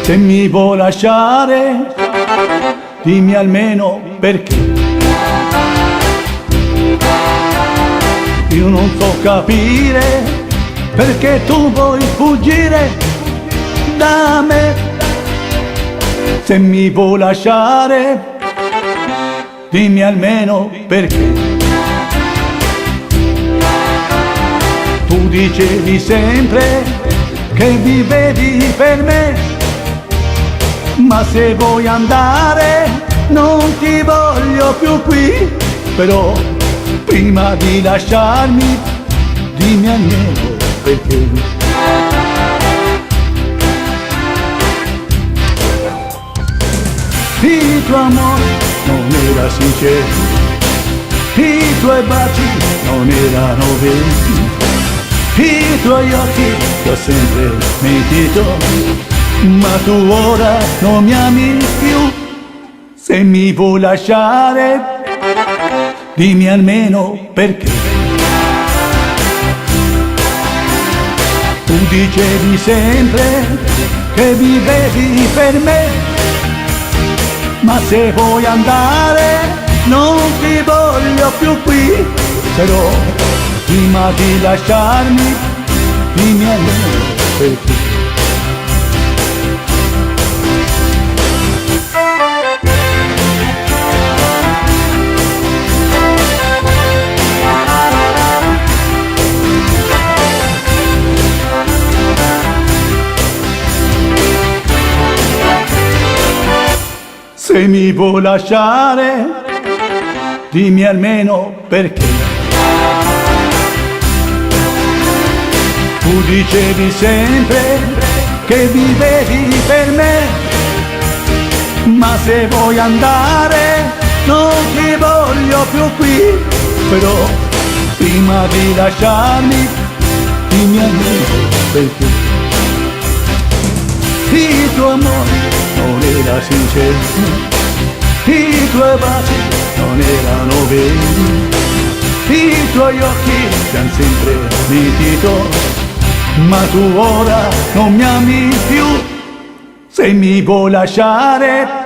Se mi vuoi lasciare, dimmi almeno perché. Io non so capire perché tu vuoi fuggire da me. Se mi vuoi lasciare, dimmi almeno perché. Tu dicevi sempre che vivevi per me, ma se vuoi andare non ti voglio più qui. Però prima di lasciarmi, dimmi almeno perché. Il tuo amore non era sincero, i tuoi baci non erano veri, i tuoi occhi ti ho sempre mentito, ma tu ora non mi ami più. Se mi vuoi lasciare, dimmi almeno perché. Tu dicevi sempre che vivevi per me, ma se vuoi andare non ti voglio più qui. Però prima di lasciarmi, dimmi almeno perché. Se mi vuoi lasciare, dimmi almeno perché. Tu dicevi sempre che vivevi per me, ma se vuoi andare non ti voglio più qui. Però prima di lasciarmi, dimmi almeno perché. Il tuo amore non era sincero, i tuoi baci non erano veri, i tuoi occhi ti hanno sempre mentito, ma tu ora non mi ami più. Se mi vuoi lasciare,